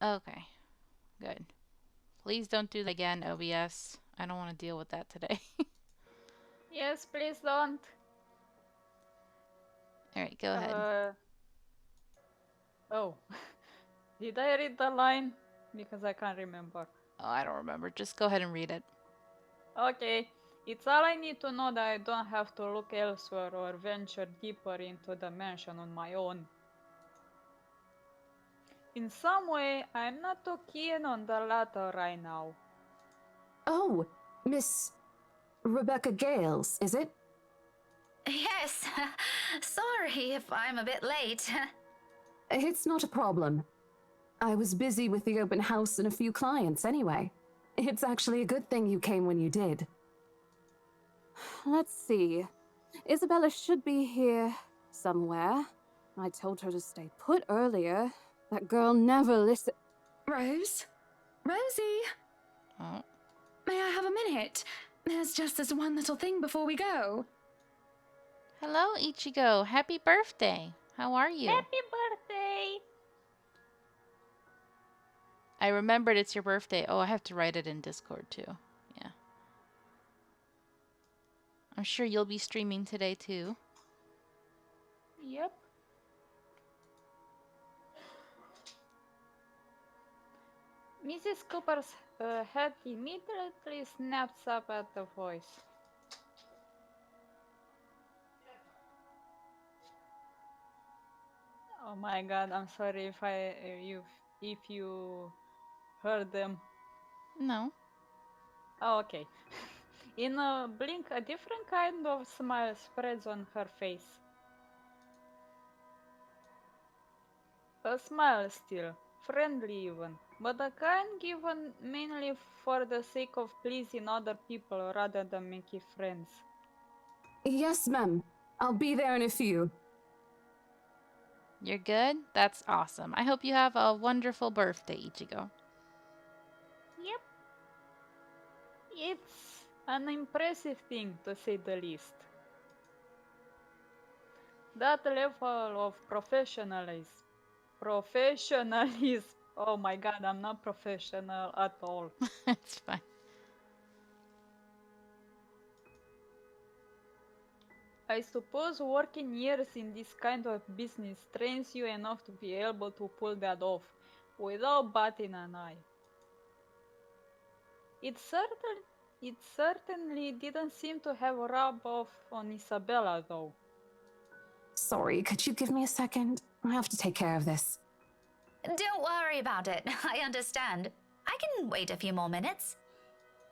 Okay, good. Please don't do that again, OBS. I don't want to deal with that today. Yes, please don't. Alright, go ahead. Uh, oh, did I read the line? Because I can't remember. Oh, I don't remember. Just go ahead and read it. Okay, it's all I need to know that I don't have to look elsewhere or venture deeper into the mansion on my own. In some way, I'm not too keen on the latter right now. Oh, Miss Rebecca Gales, is it? Yes, sorry if I'm a bit late. It's not a problem. I was busy with the open house and a few clients anyway. It's actually a good thing you came when you did. Let's see. Isabella should be here somewhere. I told her to stay put earlier. That girl never listens. Rose? Rosie? Oh, May I have a minute? There's just this one little thing before we go. hello, Ichigo. Happy birthday. How are you? Happy birthday! I remembered it's your birthday. Oh, I have to write it in Discord too. Yeah. I'm sure you'll be streaming today too. Yep. Mrs. Cooper's head immediately snaps up at the voice. Oh my god, I'm sorry if you heard them. No. Oh, okay. In a blink, a different kind of smile spreads on her face. A smile still, friendly even, but a kind given mainly for the sake of pleasing other people rather than making friends. Yes, ma'am. I'll be there in a few. You're good? That's awesome. I hope you have a wonderful birthday, Ichigo. Yep, it's an impressive thing to say the least. That level of professionalism. Oh my god, I'm not professional at all. It's fine. I suppose working years in this kind of business trains you enough to be able to pull that off without batting an eye. It certain it certainly didn't seem to have rubbed off on Isabella though. Sorry, could you give me a second? I have to take care of this. Don't worry about it, I understand. I can wait a few more minutes.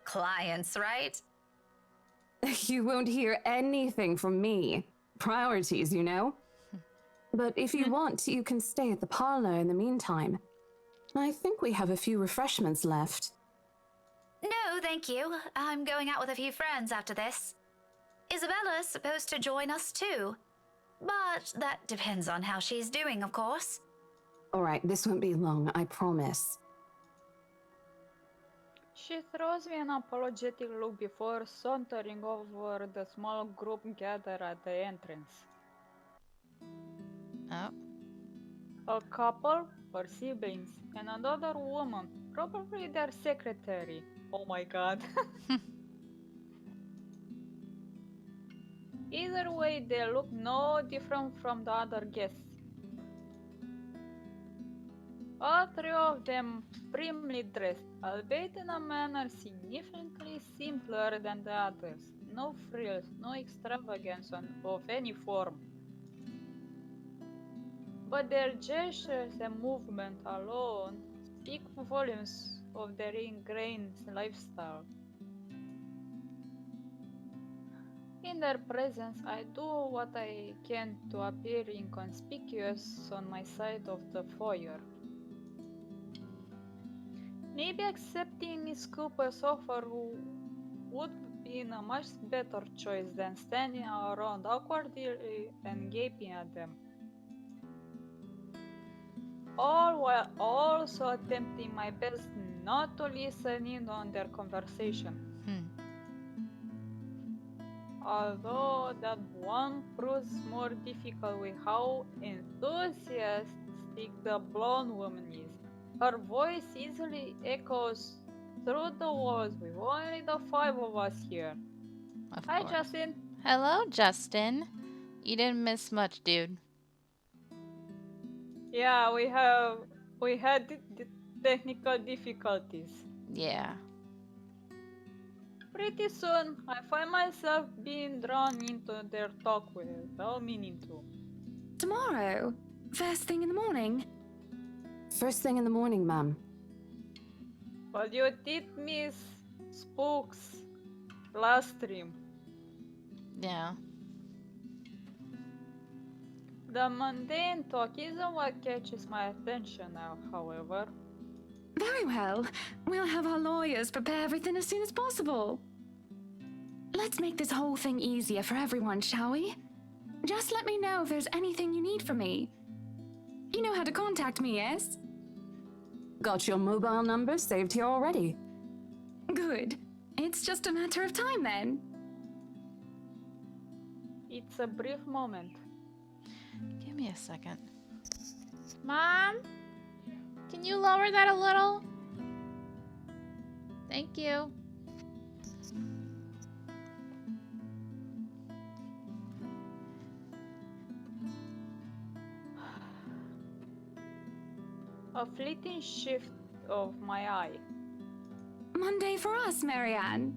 Clients, right? You won't hear anything from me. Priorities, you know? But if you want, you can stay at the parlor in the meantime. I think we have a few refreshments left. No, thank you. I'm going out with a few friends after this. Isabella's supposed to join us too. But that depends on how she's doing, of course. All right, this won't be long, I promise. She throws me an apologetic look before sauntering over the small group gathered at the entrance. Oh. A couple, her siblings, and another woman, probably their secretary. Oh my god. Either way, they look no different from the other guests. All three of them primly dressed, albeit in a manner significantly simpler than the others. No frills, no extravagance of any form. But their gestures and movement alone speak volumes of their ingrained lifestyle. In their presence, I do what I can to appear inconspicuous on my side of the foyer. Maybe accepting Miss Cooper's offer would be a much better choice than standing around awkwardly and gaping at them, all while also attempting my best not to listen in on their conversation. Hmm. Although that one proves more difficult with how enthusiastic the blonde woman is. Her voice easily echoes through the walls with only the five of us here. Of Hi, course. Justin. Hello, Justin. You didn't miss much, dude. Yeah, we had technical difficulties. Yeah. Pretty soon, I find myself being drawn into their talk without meaning to. Tomorrow? First thing in the morning? First thing in the morning, ma'am. But you did miss Spooks last stream. Yeah. The mundane talk isn't what catches my attention now, however. Very well. We'll have our lawyers prepare everything as soon as possible. Let's make this whole thing easier for everyone, shall we? Just let me know if there's anything you need from me. You know how to contact me, yes? Got your mobile number saved here already. Good. It's just a matter of time then. It's a brief moment. Give me a second. Mom? Can you lower that a little? Thank you. A fleeting shift of my eye. Monday for us, Marianne.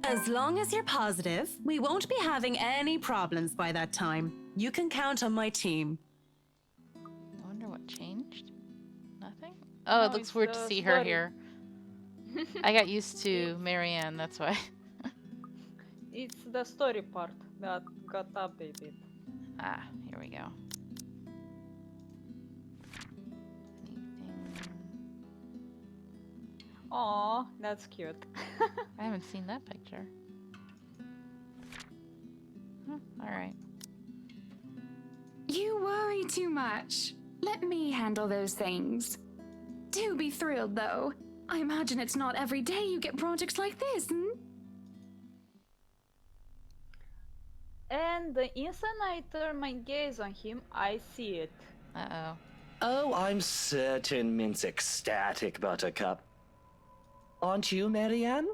As long as you're positive, we won't be having any problems by that time. You can count on my team. I wonder what changed. Nothing? Oh, No, it looks it's weird to the see her story. here. I got used to Marianne, that's why. It's the story part that got updated. Ah, here we go. Anything? Aw, that's cute. I haven't seen that picture. Alright. You worry too much. Let me handle those things. Do be thrilled, though. I imagine it's not every day you get projects like this, hmm? And the instant I turn my gaze on him, I see it. Uh-oh. Oh, I'm certain Mint's ecstatic, Buttercup. Aren't you, Marianne?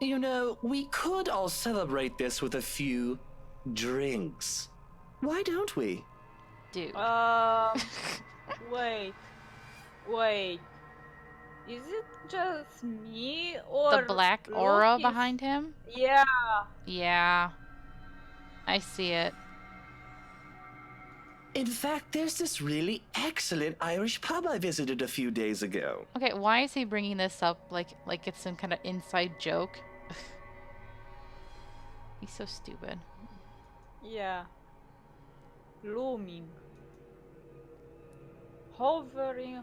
You know, we could all celebrate this with a few drinks. Why don't we? Dude. Wait. Is it just me or The black aura Loki's- behind him? Yeah. Yeah. I see it. In fact, there's this really excellent Irish pub I visited a few days ago. Okay, why is he bringing this up like it's some kind of inside joke? He's so stupid. Yeah. Looming. Hovering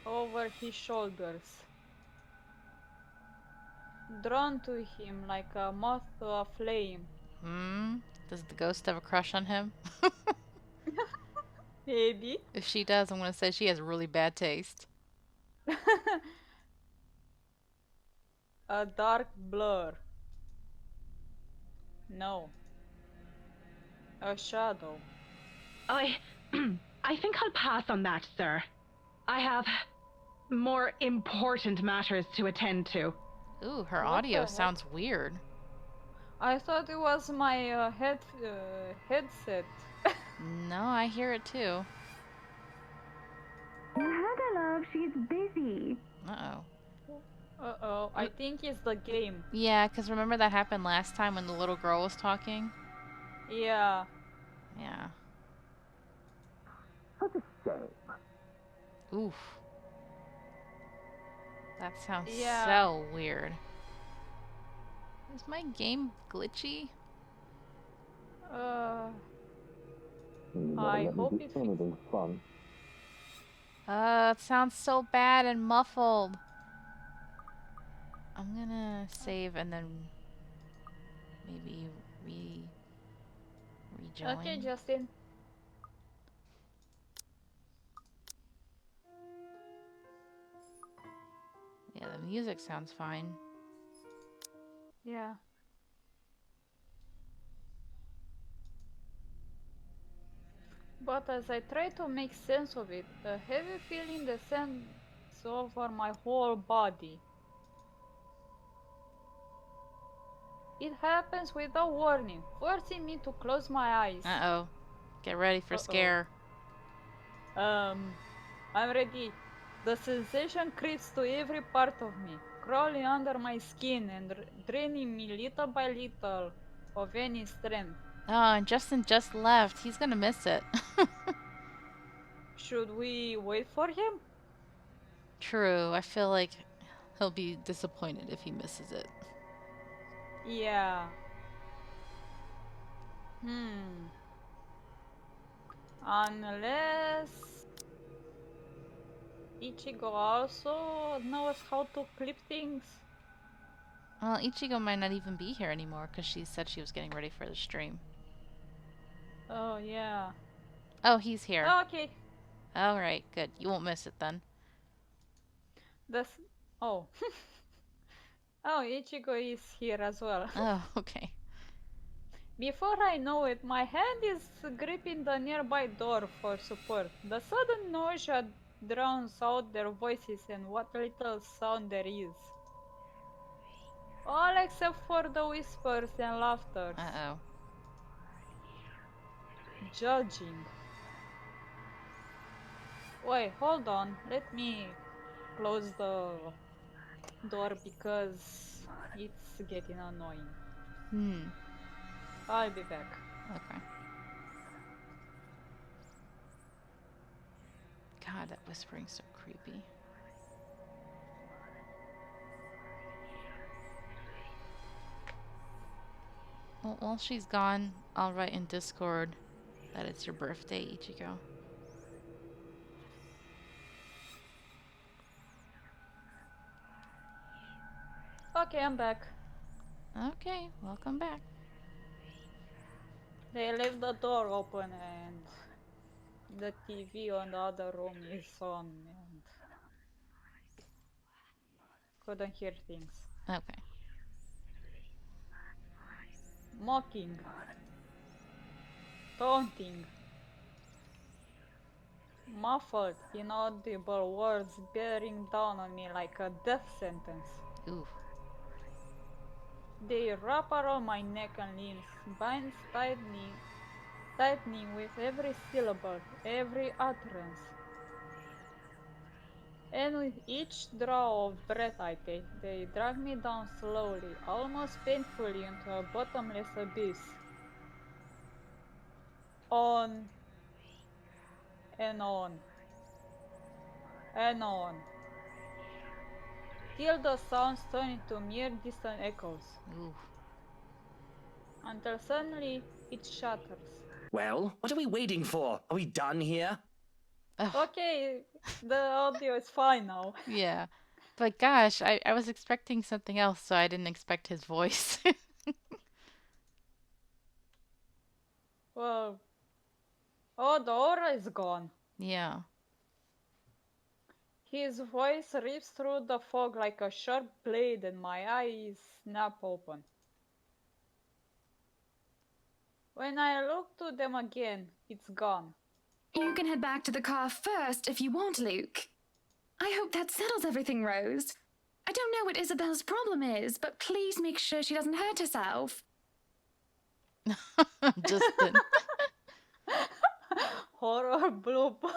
over his shoulders. Drawn to him like a moth to a flame. Does the ghost have a crush on him? Maybe. If she does, I'm gonna say she has really bad taste. A dark blur. No. A shadow. I think I'll pass on that, sir. I have more important matters to attend to. Ooh, her What audio the heck? sounds weird. I thought it was my headset. No, I hear it too. Heather, love, she's busy. Uh-oh. Uh-oh, I think it's the game. Yeah, because remember that happened last time when the little girl was talking? Yeah. Yeah. Such a shame. Oof. That sounds Yeah. so weird. Is my game glitchy? I hope it anything fun. It sounds so bad and muffled. I'm gonna save and then maybe rejoin. Okay, Justin. Yeah, the music sounds fine. Yeah. But as I try to make sense of it, a heavy feeling descends over my whole body. It happens without warning, forcing me to close my eyes. Uh-oh. Get ready for Uh-oh. scare. I'm ready. The sensation creeps to every part of me, crawling under my skin and draining me little by little of any strength. Oh, and Justin just left. He's gonna miss it. Should we wait for him? True. I feel like he'll be disappointed if he misses it. Yeah. Unless Ichigo also knows how to clip things. Well, Ichigo might not even be here anymore because she said she was getting ready for the stream. Oh, yeah. Oh, he's here. Okay. Alright, good. You won't miss it then. Oh. Oh, Ichigo is here as well. Oh, okay. Before I know it, my hand is gripping the nearby door for support. The sudden nausea drowns out their voices and what little sound there is. All except for the whispers and laughter. Uh-oh. Judging. Wait, hold on. Let me close the door because it's getting annoying. I'll be back. Okay. God, that whispering's so creepy. Well, while she's gone, I'll write in Discord that it's your birthday, Ichigo. Okay, I'm back. Okay, welcome back. They left the door open and the TV on the other room is on and couldn't hear things. Okay. Mocking. Taunting. Muffled, inaudible words bearing down on me like a death sentence. Ooh. They wrap around my neck and limbs, binds tightening with every syllable, every utterance. And with each draw of breath I take, they drag me down slowly, almost painfully into a bottomless abyss. On and on and on, till the sounds turn into mere distant echoes, Ooh. until suddenly it shatters. Well, what are we waiting for? Are we done here? Ugh. Okay, the audio is fine now. Yeah. But gosh, I was expecting something else, so I didn't expect his voice. Well, oh, the aura is gone. Yeah. His voice rips through the fog like a sharp blade and my eyes snap open. When I look to them again, it's gone. You can head back to the car first if you want, Luke. I hope that settles everything, Rose. I don't know what Isabel's problem is, but please make sure she doesn't hurt herself. Justin. Horror blooper.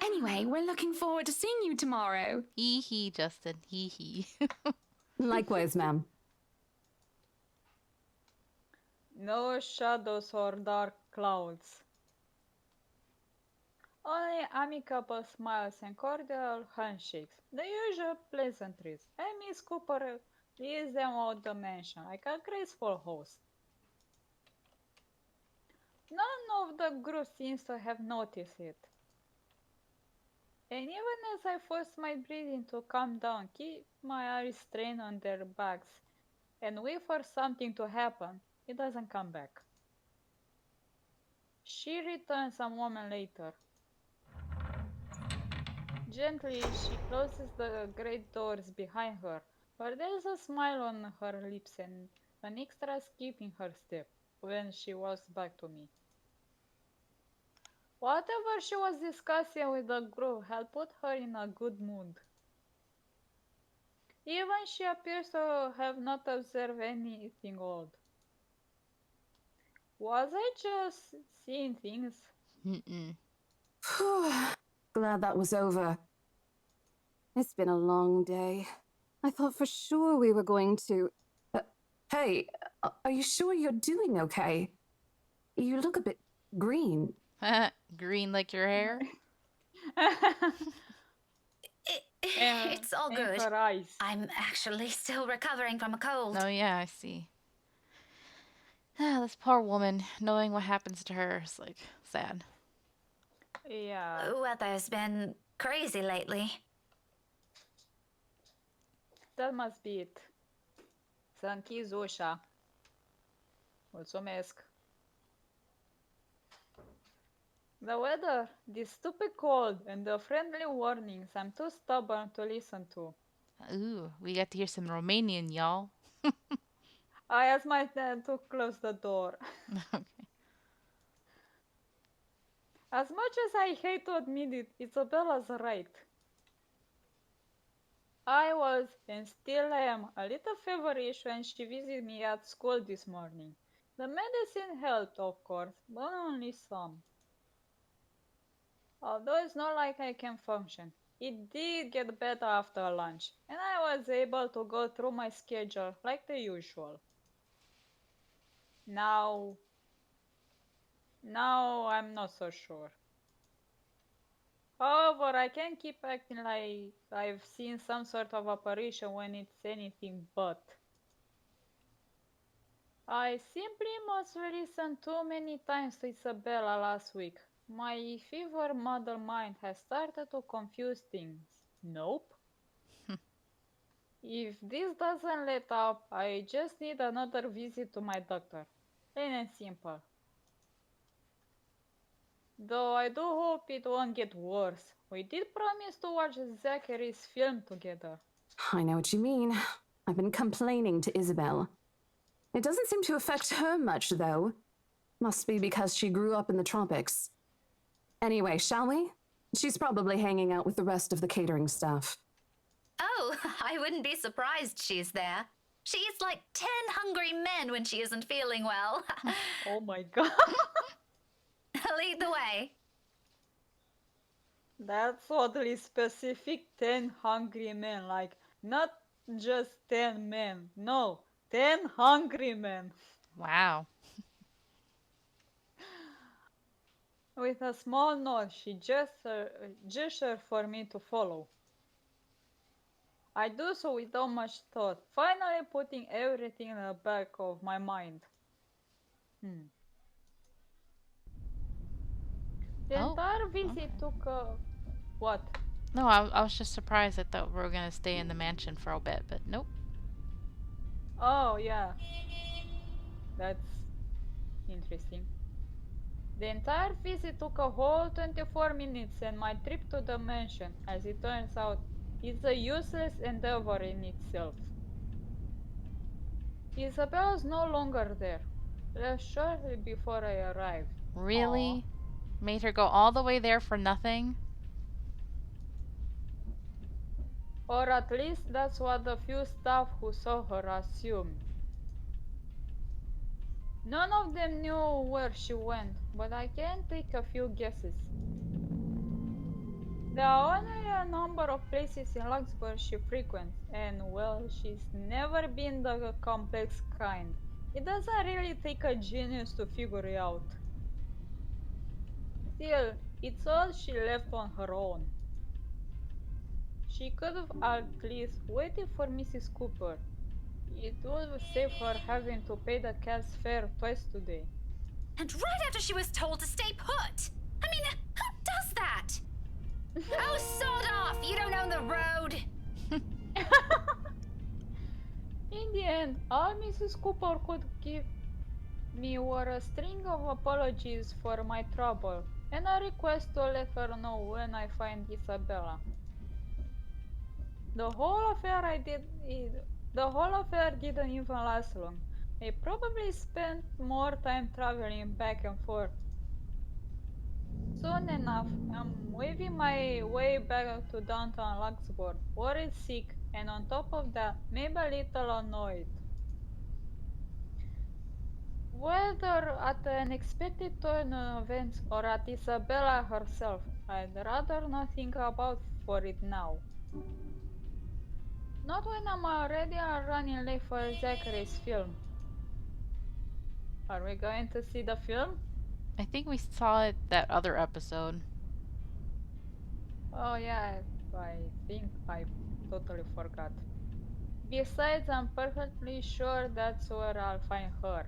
Anyway, we're looking forward to seeing you tomorrow. Hee hee, Justin. Hee hee. Likewise, ma'am. No shadows or dark clouds. Only amicable smiles and cordial handshakes. The usual pleasantries. And Miss Cooper leads them out the mansion like a graceful host. None of the group seems to have noticed it. And even as I force my breathing to calm down, keep my eyes strained on their backs, and wait for something to happen, it doesn't come back. She returns a moment later. Gently, she closes the great doors behind her, but there's a smile on her lips and an extra skip in her step when she walks back to me. Whatever she was discussing with the group had put her in a good mood. Even she appears to have not observed anything odd. Was I just seeing things? Mm-mm. Glad that was over. It's been a long day. I thought for sure we were going to. Hey, are you sure you're doing okay? You look a bit green. Green like your hair? It's all In good. her eyes. I'm actually still recovering from a cold. Oh, yeah, I see. This poor woman, knowing what happens to her is like sad. Yeah. The weather's been crazy lately. That must be it. Să închizi ușa. Mulțumesc. The weather, this stupid cold, and the friendly warnings I'm too stubborn to listen to. Ooh, we got to hear some Romanian, y'all. I asked my dad to close the door. Okay. As much as I hate to admit it, Isabella's right. I was, and still am, a little feverish when she visited me at school this morning. The medicine helped, of course, but only some. Although it's not like I can function, it did get better after lunch, and I was able to go through my schedule like the usual. Now I'm not so sure. However, I can't keep acting like I've seen some sort of apparition when it's anything but. I simply must listened too many times to Isabella last week. My fever muddled mind has started to confuse things. Nope. If this doesn't let up, I just need another visit to my doctor. Plain and simple. Though I do hope it won't get worse. We did promise to watch Zachary's film together. I know what you mean. I've been complaining to Isabel. It doesn't seem to affect her much, though. Must be because she grew up in the tropics. Anyway, shall we? She's probably hanging out with the rest of the catering staff. Oh, I wouldn't be surprised she's there. She eats like 10 hungry men when she isn't feeling well. Oh my god. Lead the way. That's oddly specific. 10 hungry men. Like, not just 10 men. No, 10 hungry men. Wow. With a small nod, she gestured for me to follow. I do so without much thought, finally putting everything in the back of my mind. The Oh, entire visit took what? No, I was just surprised. I thought we were gonna stay in the mansion for a bit, but nope. Oh, yeah. That's interesting. The entire visit took a whole 24 minutes, and my trip to the mansion, as it turns out, is a useless endeavor in itself. Isabella's no longer there. Left shortly before I arrived. Really? Made her go all the way there for nothing? Or at least that's what the few staff who saw her assumed. None of them knew where she went, but I can take a few guesses. There are only a number of places in Luxembourg she frequents, and well, she's never been the complex kind. It doesn't really take a genius to figure it out. Still, it's all she left on her own. She could have at least waited for Mrs. Cooper. It would save her having to pay the cat's fare twice today. And right after she was told to stay put! I mean, who does that? Oh, sod off! You don't own the road! In the end, all Mrs. Cooper could give me were a string of apologies for my trouble and a request to let her know when I find Isabella. The whole affair didn't even last long. I probably spent more time traveling back and forth Soon enough, I'm weaving my way back to downtown Luxembourg, worried sick, and on top of that, maybe a little annoyed. Whether at the unexpected turn of events or at Isabella herself, I'd rather not think about for it now. Not when I'm already running late for Zachary's film. Are we going to see the film? I think we saw it that other episode. Oh yeah, I think I totally forgot. Besides, I'm perfectly sure that's where I'll find her.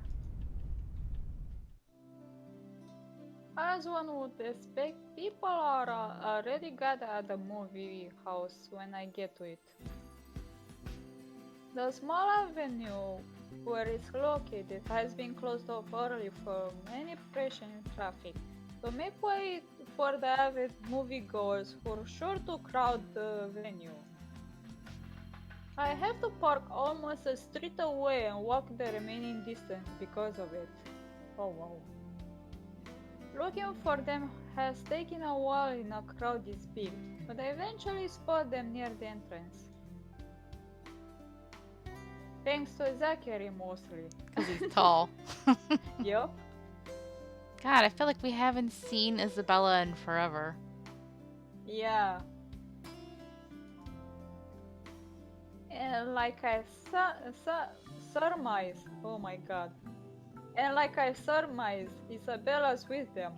As one would expect, people are already gathered at the movie house when I get to it. The small avenue where it's located has been closed off early for any pressure in traffic to make way for the avid moviegoers who are sure to crowd the venue. I have to park almost a street away and walk the remaining distance because of it. Oh wow. Looking for them has taken a while in a crowd this big, but I eventually spot them near the entrance. Thanks to Zachary mostly. Because he's tall. Yup. God, I feel like we haven't seen Isabella in forever. Yeah. And like I surmise, oh my god. And like I surmise, Isabella's with them.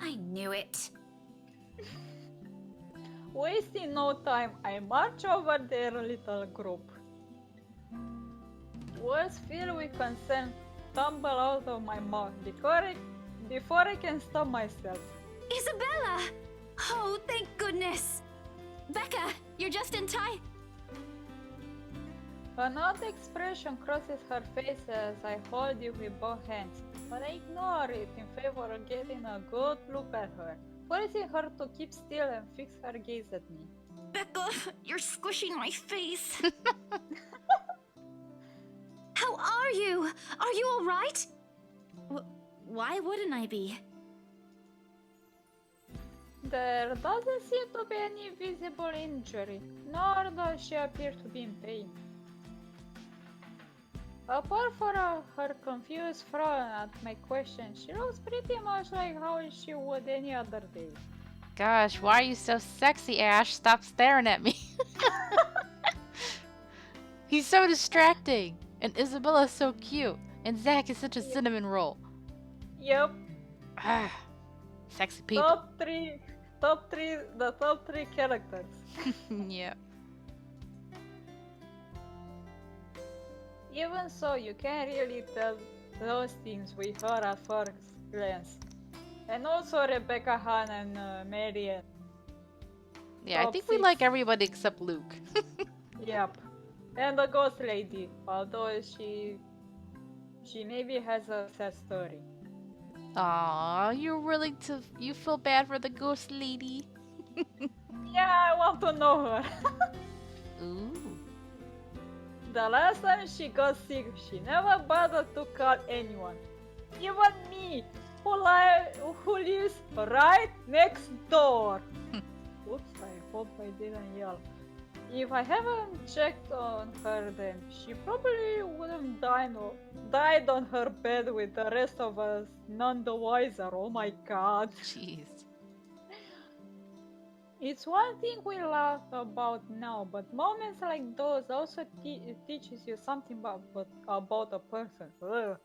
I knew it. Wasting no time, I march over their little group. Words filled with concern tumble out of my mouth before I can stop myself. Isabella! Oh, thank goodness! Becca, you're just in time. An odd expression crosses her face as I hold you with both hands, but I ignore it in favor of getting a good look at her, forcing her to keep still and fix her gaze at me. Becca, you're squishing my face. How are you? Are you all right? Why wouldn't I be? There doesn't seem to be any visible injury, nor does she appear to be in pain. Apart from her confused frown at my question, she looks pretty much like how she would any other day. Gosh, why are you so sexy, Ash? Stop staring at me. He's so distracting. And Isabella's so cute. And Zach is such a cinnamon roll. Yep, Ah, sexy people. the top three characters. Yeah. Even so, you can't really tell those things with her at first glance. And also Rebecca Han and Marianne. Yeah, I Top think we six. like everybody except Luke. Yep. And the ghost lady, although she maybe has a sad story. Aw, you feel bad for the ghost lady? Yeah, I want to know her. Ooh. The last time she got sick, she never bothered to call anyone. Even me, who lives right next door. Oops, I hope I didn't yell. If I haven't checked on her then, she probably would have died on her bed with the rest of us, none the wiser. Oh my god. Jeez. It's one thing we laugh about now, but moments like those also teaches you something about a person. Ugh.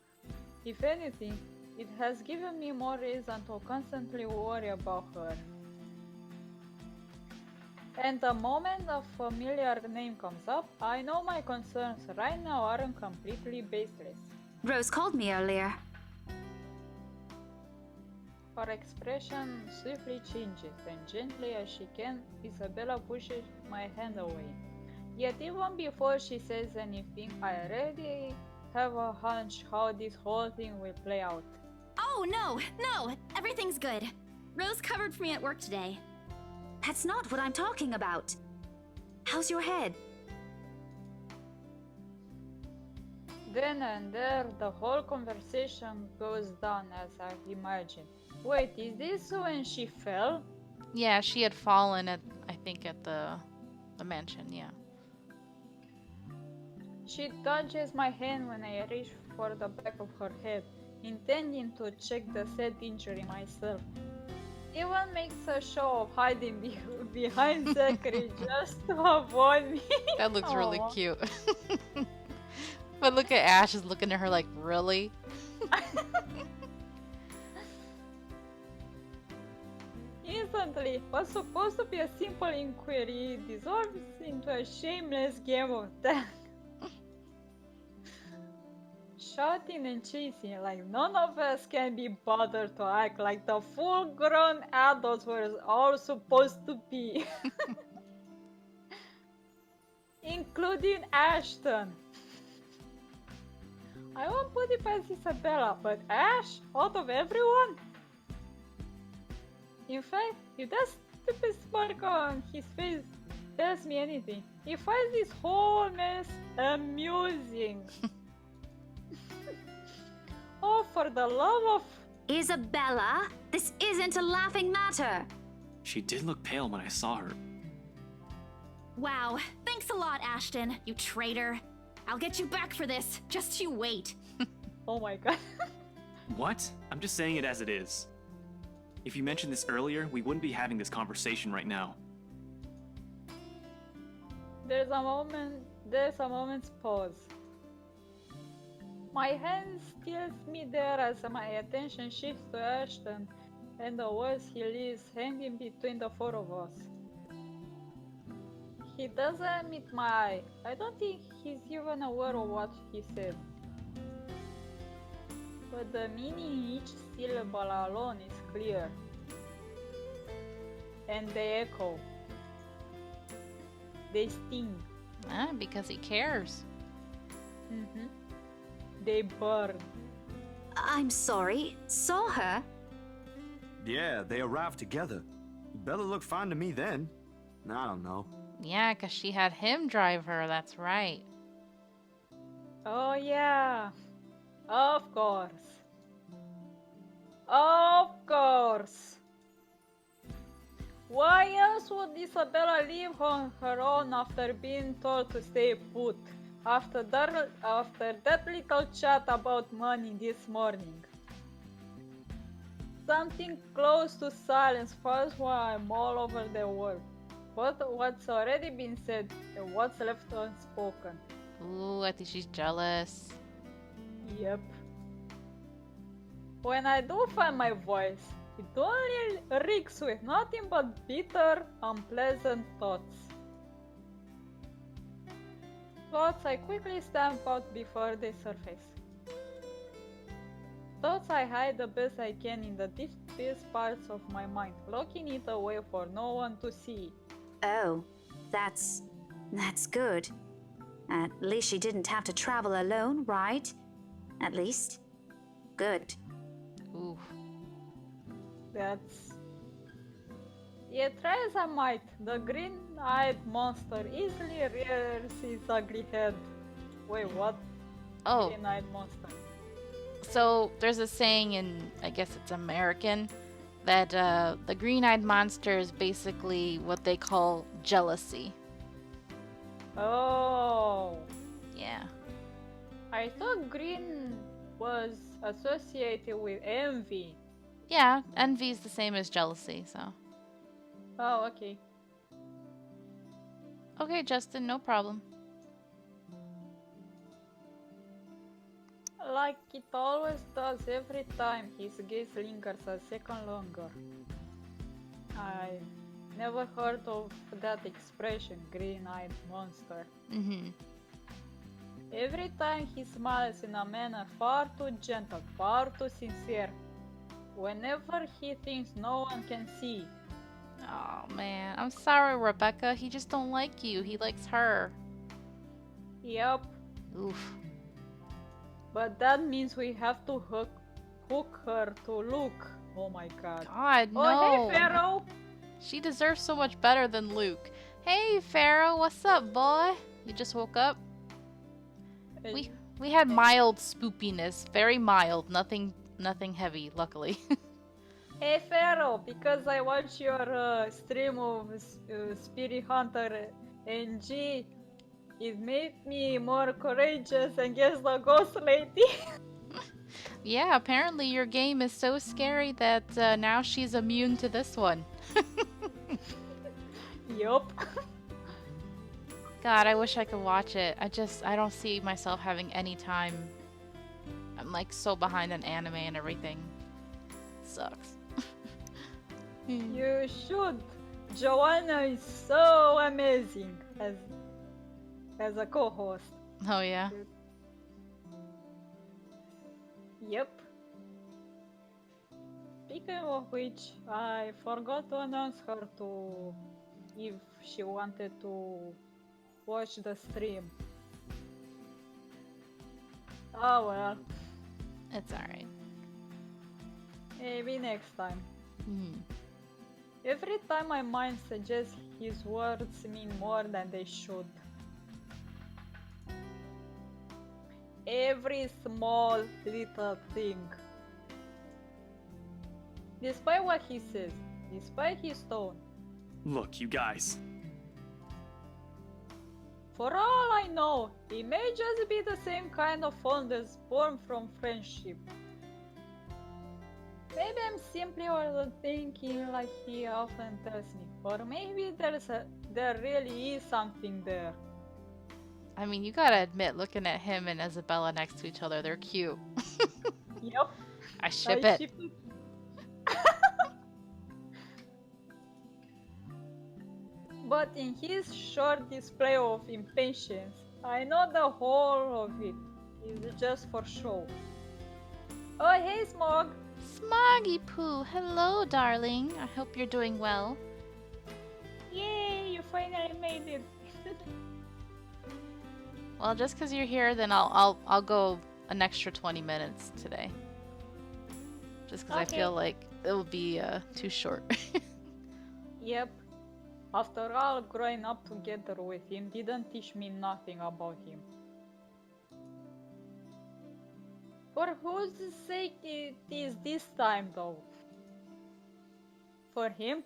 If anything, it has given me more reason to constantly worry about her. And the moment a familiar name comes up, I know my concerns right now aren't completely baseless. Rose called me earlier. Her expression swiftly changes, and gently as she can, Isabella pushes my hand away. Yet even before she says anything, I already have a hunch how this whole thing will play out. Oh, no, everything's good. Rose covered for me at work today. That's not what I'm talking about. How's your head? Then and there, the whole conversation goes down as I imagined. Wait, is this when she fell? Yeah, she had fallen at, I think, at the mansion, yeah. She dodges my hand when I reach for the back of her head, intending to check the said injury myself. Even makes a show of hiding behind Zachary just to avoid me. That looks really Aw. cute. But look at Ash is looking at her like, really? Instantly, what's supposed to be a simple inquiry dissolves into a shameless game of tag. Shouting and chasing like none of us can be bothered to act like the full-grown adults we're all supposed to be. Including Ashton. I won't put it past Isabella, but Ash, out of everyone? In fact, if that stupid smirk on his face tells me anything, he finds this whole mess amusing. Oh, for the love of... Isabella, this isn't a laughing matter. She did look pale when I saw her. Wow. Thanks a lot, Ashton, you traitor. I'll get you back for this. Just you wait. Oh my god. What? I'm just saying it as it is. If you mentioned this earlier, we wouldn't be having this conversation right now. There's a moment's pause. My hand steals me there as my attention shifts to Ashton and the words he leaves hanging between the four of us. He doesn't meet my eye. I don't think he's even aware of what he said. But the meaning in each syllable alone is clear. And they echo. They sting. Ah, because he cares. Mm-hmm. They burn. I'm sorry. Saw her? Yeah, they arrived together. Bella looked fine to me then. I don't know. Yeah, because she had him drive her, that's right. Oh yeah. Of course. Of course. Why else would Isabella leave on her own after being told to stay put? After that little chat about money this morning. Something close to silence falls while I'm all over the world. What's already been said and what's left unspoken. Ooh, I think she's jealous. Yep. When I do find my voice, it only reeks with nothing but bitter, unpleasant thoughts. Thoughts I quickly stamp out before they surface. Thoughts I hide the best I can in the deepest parts of my mind, locking it away for no one to see. Oh, that's good. At least she didn't have to travel alone, right? At least. Good. Ooh. That's... Yet try as I might, the green-eyed monster easily rears its ugly head. Wait, what? Oh, Green-eyed monster. so there's a saying in, I guess it's American, that the green-eyed monster is basically what they call jealousy. Oh. Yeah. I thought green was associated with envy. Yeah, envy is the same as jealousy, so. Oh, okay. Okay, Justin, no problem. Like it always does every time his gaze lingers a second longer. I never heard of that expression, green-eyed monster. Mm-hmm. Every time he smiles in a manner far too gentle, far too sincere. Whenever he thinks no one can see. Oh, man. I'm sorry, Rebecca. He just don't like you. He likes her. Yep, Oof. but that means we have to hook her to Luke. Oh my god. God, no. Oh, hey, Pharaoh! She deserves so much better than Luke. Hey, Pharaoh, what's up, boy? You just woke up? We had mild spoopiness, very mild, nothing heavy, luckily. Hey Pharaoh, because I watch your stream of Spirit Hunter NG, it made me more courageous against the ghost lady. Yeah, apparently your game is so scary that now she's immune to this one. Yup. God, I wish I could watch it. I don't see myself having any time. I'm like so behind on anime and everything. Sucks. You should. Joanna is so amazing as a co-host. Oh yeah. Yep. Speaking of which, I forgot to announce her to if she wanted to watch the stream. Oh well. It's alright. Maybe next time. Hmm. Every time my mind suggests his words mean more than they should. Every small little thing. Despite what he says, despite his tone, Look, you guys. for all I know, he may just be the same kind of fondness born from friendship. Maybe I'm simply overthinking like he often tells me, or maybe there really is something there. I mean, you gotta admit, looking at him and Isabella next to each other, they're cute. Yep. I ship I it. ship it. But in his short display of impatience, I know the whole of it is just for show. Oh, hey, Smog! Smoggy Poo, hello, darling. I hope you're doing well. Yay, you finally made it! Well, just because you're here, then I'll go an extra 20 minutes today. Just because I feel like it will be too short. Yep. After all, growing up together with him didn't teach me nothing about him. For whose sake it is this time, though? For him?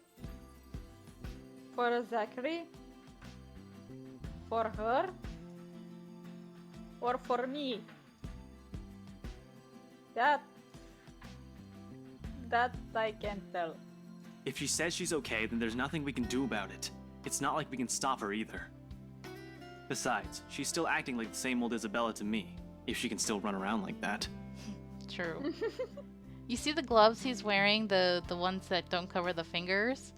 For Zachary? For her? Or for me? That I can't tell. If she says she's okay, then there's nothing we can do about it. It's not like we can stop her either. Besides, she's still acting like the same old Isabella to me, if she can still run around like that. True. You see the gloves he's wearing, the ones that don't cover the fingers?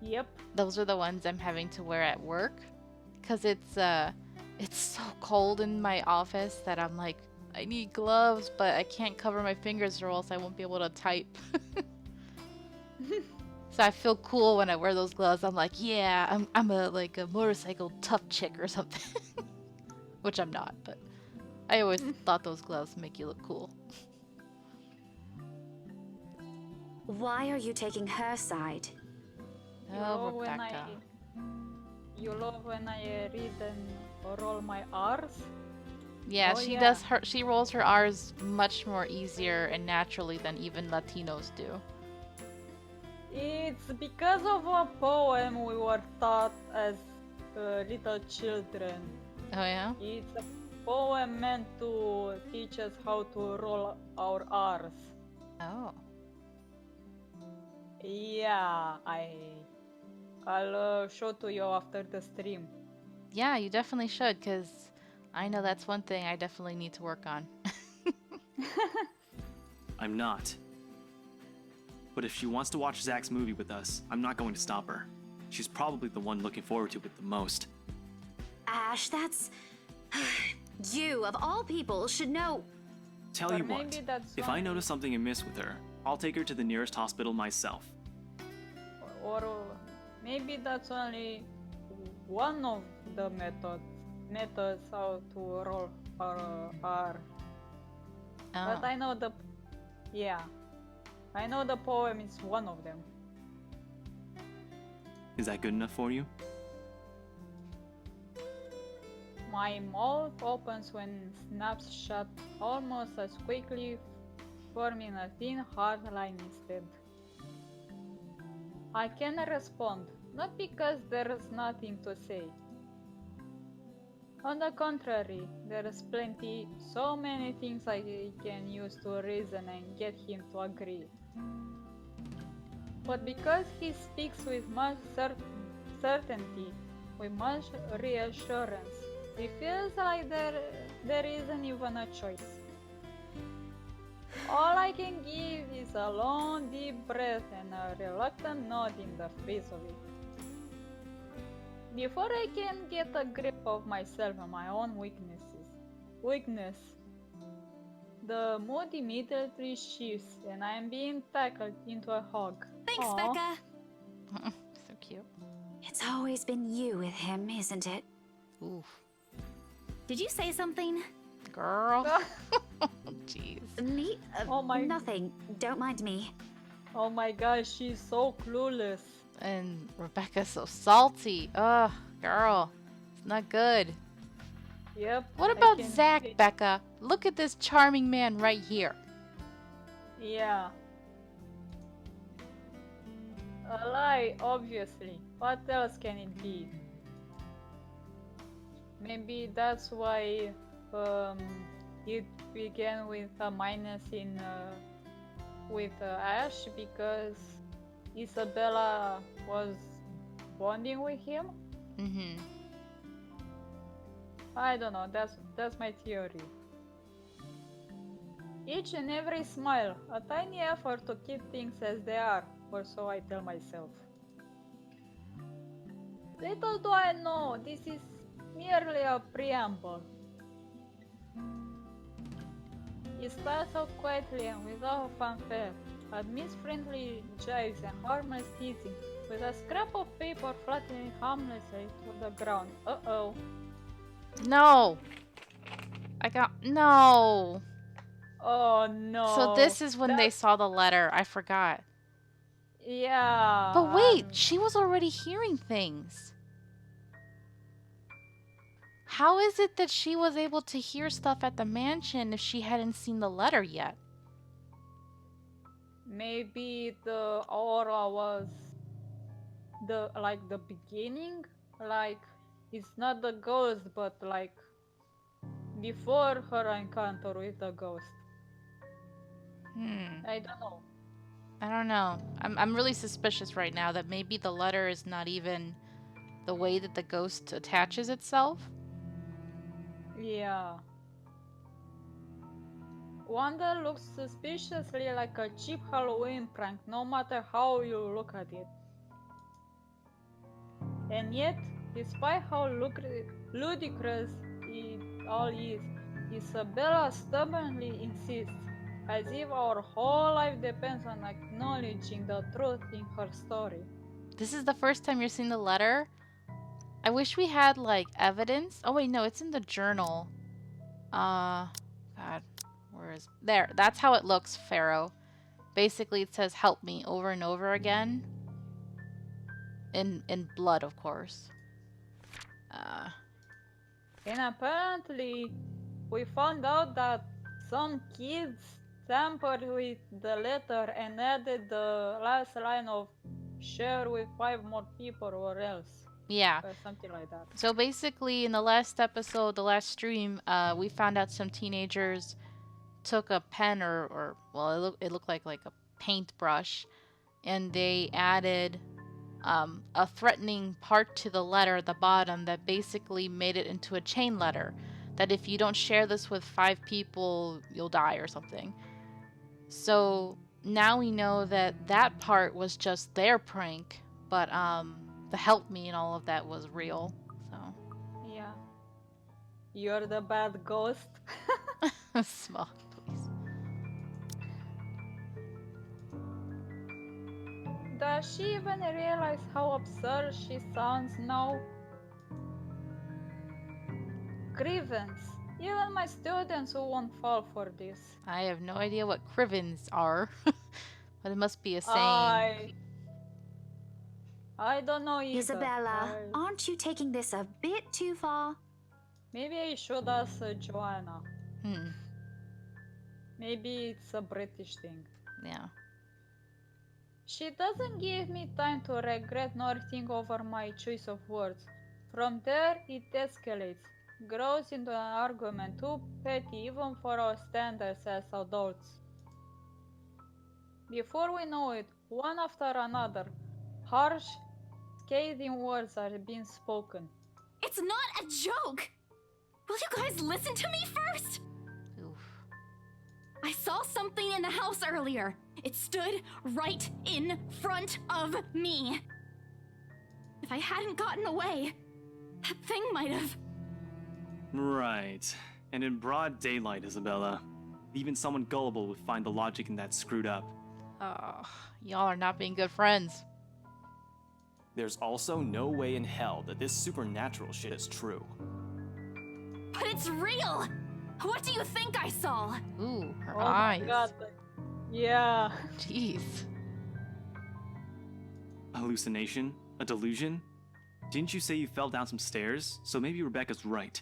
Yep. Those are the ones I'm having to wear at work. Because it's so cold in my office that I'm like, I need gloves, but I can't cover my fingers or else I won't be able to type. So I feel cool when I wear those gloves. I'm like, yeah, I'm a motorcycle tough chick or something. Which I'm not, but I always thought those gloves make you look cool. Why are you taking her side? Oh, Rebecca. You love when I read and roll my R's? Yeah, Oh, she yeah. does she rolls her R's much more easier and naturally than even Latinos do. It's because of a poem we were taught as little children. Oh yeah? It's a poem meant to teach us how to roll our R's. Oh. Yeah, I'll show to you after the stream. Yeah, you definitely should, because I know that's one thing I definitely need to work on. I'm not. But if she wants to watch Zach's movie with us, I'm not going to stop her. She's probably the one looking forward to it the most. Ash, that's... You, of all people, should know... Tell Or you what, maybe that's if I why- notice something amiss with her, I'll take her to the nearest hospital myself. Or maybe that's only one of the methods how to roll our R. But Oh. I know I know the poem is one of them. Is that good enough for you? My mouth opens when snaps shut almost as quickly, forming a thin hard line instead. I can respond, not because there's nothing to say. On the contrary, there's plenty, so many things I can use to reason and get him to agree. But because he speaks with much certainty, with much reassurance, it feels like there isn't even a choice. All I can give is a long, deep breath and a reluctant nod in the face of it. Before I can get a grip of myself and my own weakness, the mood immediately shifts and I am being tackled into a hug. Thanks, Aw. Becca. So cute. It's always been you with him, isn't it? Oof. Did you say something? Girl. Jeez. Me? Oh my- Nothing. Don't mind me. Oh my gosh, she's so clueless. And Rebecca's so salty. Ugh, girl. It's not good. Yep. What I about can Zach, see- Becca? Look at this charming man right here. Yeah. A lie, obviously. What else can it be? Maybe that's why it began with a minus in with Ash, because Isabella was bonding with him. Mm-hmm. I don't know. That's my theory. Each and every smile, a tiny effort to keep things as they are, or so I tell myself. Little do I know, this is merely a preamble. He starts off quietly and without fanfare, admits friendly jibes and harmless teasing, with a scrap of paper fluttering harmlessly to the ground. Uh-oh. No. No. Oh no. So this is when they That's- saw the letter. I forgot. Yeah. But wait, she was already hearing things. How is it that she was able to hear stuff at the mansion if she hadn't seen the letter yet? Maybe the aura was the beginning, like it's not the ghost, but like before her encounter with the ghost. I don't know. I don't know. I'm really suspicious right now that maybe the letter is not even the way that the ghost attaches itself. Yeah. Wanda looks suspiciously like a cheap Halloween prank, no matter how you look at it. And yet, despite how ludicrous it all is, Isabella stubbornly insists, as if our whole life depends on acknowledging the truth in her story. This is the first time you're seeing the letter? I wish we had, like, evidence. Oh, wait, no, it's in the journal. God, where is... There, that's how it looks, Pharaoh. Basically, it says, help me, over and over again. In blood, of course. And apparently, we found out that some kids tampered with the letter and added the last line of share with 5 more people or else. Yeah. Or something like that. So basically, in the last episode, the last stream, we found out some teenagers took a pen or well, it looked like a paintbrush, and they added a threatening part to the letter at the bottom that basically made it into a chain letter. That if you don't share this with 5 people, you'll die or something. So now we know that that part was just their prank, but the help me and all of that was real. So Yeah. You're the bad ghost. small, please. Does she even realize how absurd she sounds now? Grievance. Even my students won't fall for this. I have no idea what crivens are, but it must be a saying. I don't know either. Isabella, aren't you taking this a bit too far? Maybe I should ask Joanna. Maybe it's a British thing. Yeah. She doesn't give me time to regret nor think over my choice of words. From there, it escalates, grows into an argument too petty even for our standards as adults. Before we know it, one after another, harsh, scathing words are being spoken. It's not a joke! Will you guys listen to me first? Oof. I saw something in the house earlier. It stood right in front of me. If I hadn't gotten away, that thing might have. Right. And in broad daylight, Isabella. Even someone gullible would find the logic in that screwed up. Oh, y'all are not being good friends. There's also no way in hell that this supernatural shit is true. But it's real! What do you think I saw? Ooh, her Oh eyes. my god. Yeah. Jeez. A hallucination? A delusion? Didn't you say you fell down some stairs? So maybe Rebecca's right.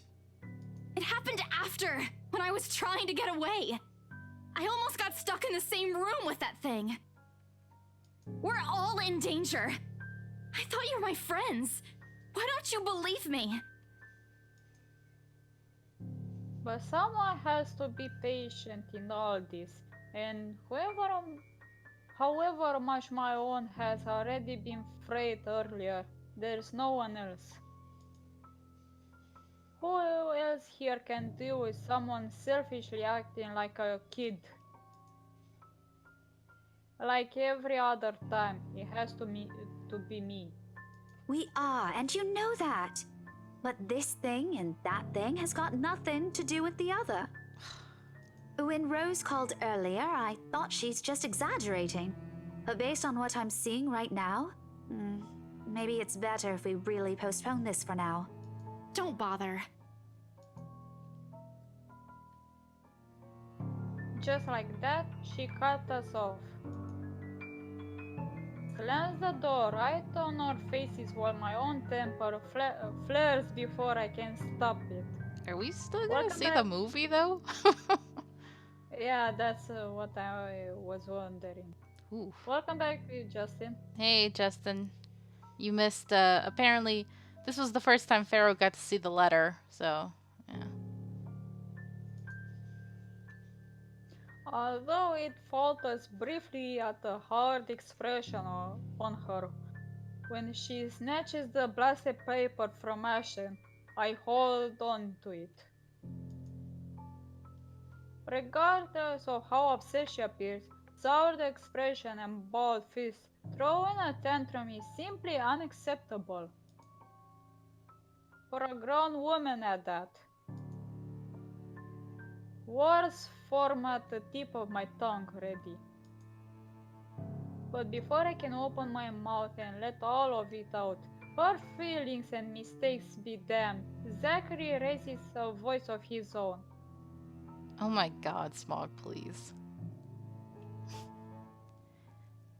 It happened after, when I was trying to get away. I almost got stuck in the same room with that thing. We're all in danger. I thought you were my friends. Why don't you believe me? But someone has to be patient in all this, and however much my own has already been frayed earlier, there's no one else. Who else here can deal with someone selfishly acting like a kid? Like every other time, it has to be me. We are, and you know that. But this thing and that thing has got nothing to do with the other. When Rose called earlier, I thought she's just exaggerating. But based on what I'm seeing right now, maybe it's better if we really postpone this for now. Don't bother. Just like that, she cut us off. Slams the door right on our faces while my own temper flares before I can stop it. Are we still gonna Welcome see back. the movie though? Yeah, that's what I was wondering. Oof. Welcome back, Justin. Hey, Justin. You missed, apparently, this was the first time Pharaoh got to see the letter, so, yeah. Although it falters briefly at the hard expression on her when she snatches the blasted paper from Ashen, I hold on to it. Regardless of how upset she appears, soured expression and balled fist, throwing a tantrum is simply unacceptable. For a grown woman at that. Words form at the tip of my tongue ready. But before I can open my mouth and let all of it out, her feelings and mistakes be damned, Zachary raises a voice of his own. Oh my god, Smog, please.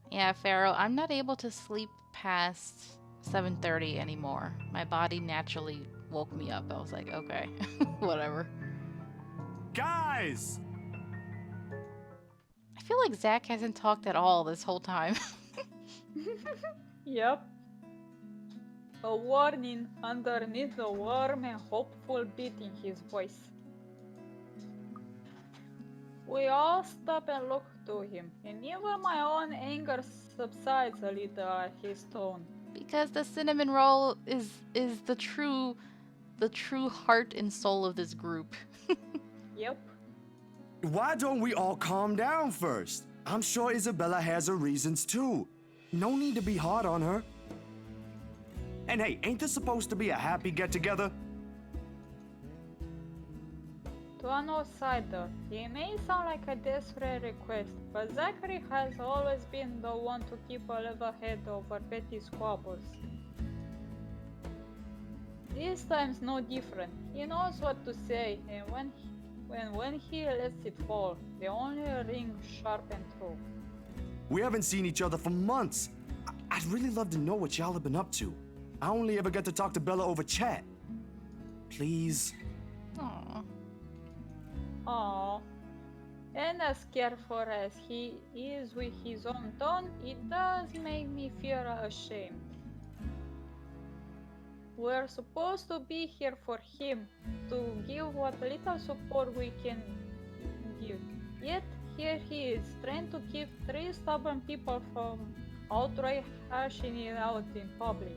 Yeah, Pharaoh, I'm not able to sleep past 7:30 anymore. My body naturally woke me up. I was like, okay, whatever. Guys! I feel like Zach hasn't talked at all this whole time. Yep. A warning underneath the warm and hopeful beat in his voice. We all stop and look to him, and even my own anger subsides a little at his tone. Because the cinnamon roll is the true heart and soul of this group. Yep. Why don't we all calm down first? I'm sure Isabella has her reasons too. No need to be hard on her. And hey, ain't this supposed to be a happy get-together? To an outsider, it may sound like a desperate request, but Zachary has always been the one to keep a level head over petty squabbles. This time's no different. He knows what to say, and when he lets it fall, they only ring sharp and true. We haven't seen each other for months. I'd really love to know what y'all have been up to. I only ever get to talk to Bella over chat. Please. Aww. Aww. And as careful as he is with his own tone, it does make me feel ashamed. We're supposed to be here for him, to give what little support we can give. Yet here he is, trying to keep 3 stubborn people from outright hashing it out in public.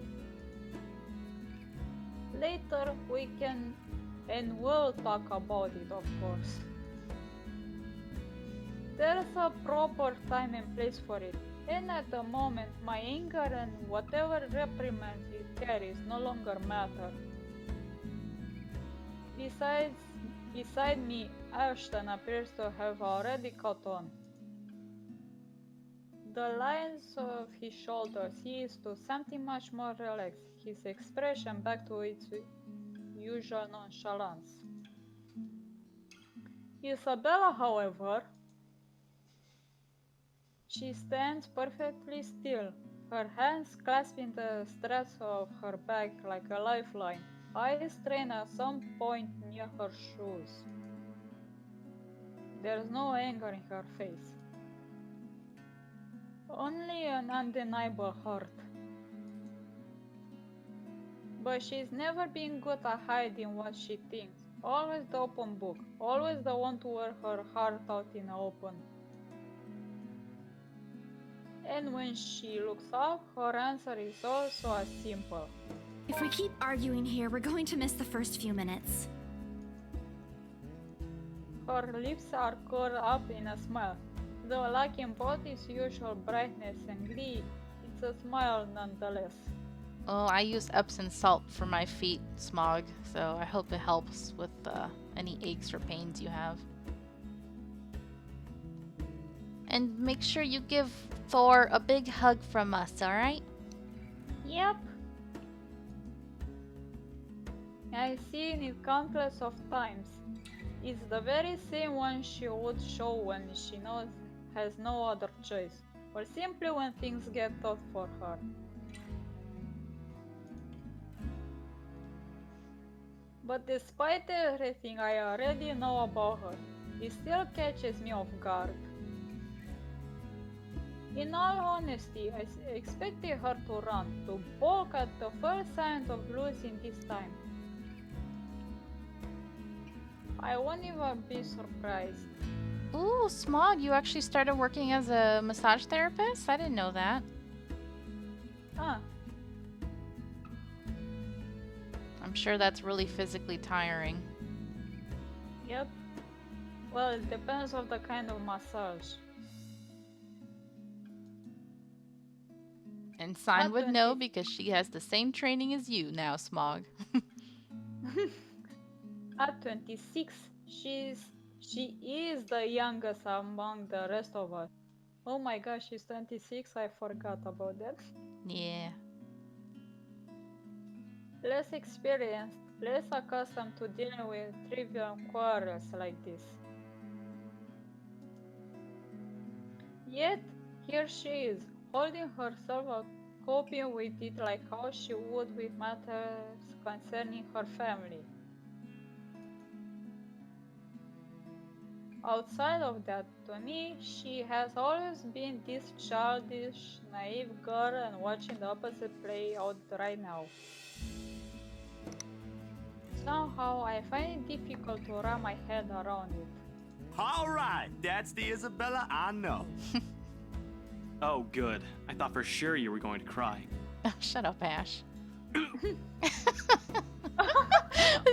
Later we can and will talk about it, of course. There's a proper time and place for it, and at the moment my anger and whatever reprimands it carries no longer matter. Beside me, Ashton appears to have already caught on. The lines of his shoulders ease to something much more relaxed, his expression back to its usual nonchalance. Isabella, however, she stands perfectly still, her hands clasping the straps of her bag like a lifeline, eyes trained at some point near her shoes. There's no anger in her face, only an undeniable hurt. But she's never been good at hiding what she thinks, always the open book, always the one to wear her heart out in the open. And when she looks up, her answer is also as simple. If we keep arguing here, we're going to miss the first few minutes. Her lips are curled up in a smile. Though lacking both its usual brightness and glee, it's a smile nonetheless. Oh, I use Epsom salt for my feet, Smog, so I hope it helps with any aches or pains you have. And make sure you give Thor a big hug from us, alright? Yep. I've seen it countless of times. It's the very same one she would show when she has no other choice, or simply when things get tough for her. But despite everything I already know about her, it still catches me off guard. In all honesty, I expected her to run, to balk at the first sign of losing this time. I won't even be surprised. Ooh, Smog, you actually started working as a massage therapist? I didn't know that. Huh. I'm sure that's really physically tiring. Yep. Well, it depends on the kind of massage. And Sign would know because she has the same training as you now, Smog. At 26, she is the youngest among the rest of us. Oh my gosh, she's 26, I forgot about that. Yeah. Less experienced, less accustomed to dealing with trivial quarrels like this. Yet, here she is, holding herself up, coping with it like how she would with matters concerning her family. Outside of that, to me, she has always been this childish, naive girl, and watching the opposite play out right now. Somehow, I find it difficult to wrap my head around it. All right, that's the Isabella I know. Oh, good. I thought for sure you were going to cry. Shut up, Ash. His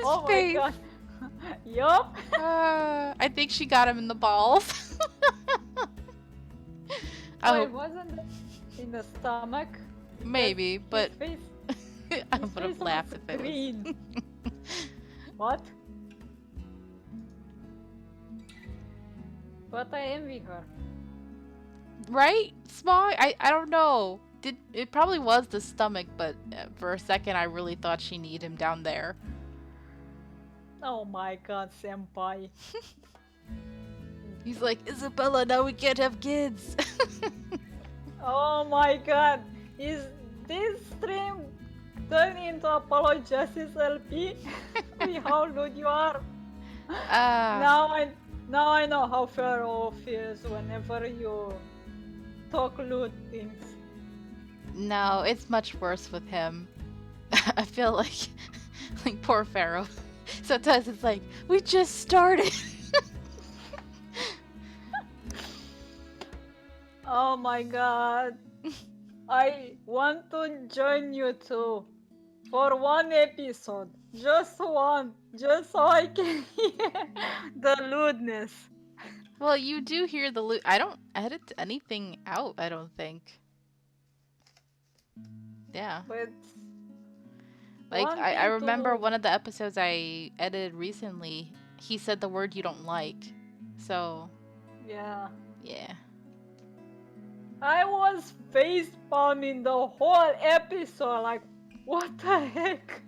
Oh face. my god. Yup. I think she got him in the balls. Oh, it wasn't in the stomach. Maybe, but His face, I his would have face laughed looks if it was. green. What? But I envy her. Right? Smog? I don't know. It probably was the stomach, but for a second I really thought she needed him down there. Oh my god, senpai. He's like, Isabella, now we can't have kids. Oh my god. Is this stream turning into Apollo Justice LP? With how good you are. Now I know how Pharaoh feels whenever you talk lewd things. No, it's much worse with him. I feel like poor Pharaoh. Sometimes it's like, we just started. Oh my god. I want to join you too. For one episode. Just one. Just so I can hear the lewdness. Well, you do hear the I don't edit anything out, I don't think. Yeah. But Like, one I thing remember to- one of the episodes I edited recently, he said the word you don't like. So, Yeah. yeah. I was face palming the whole episode. Like, what the heck?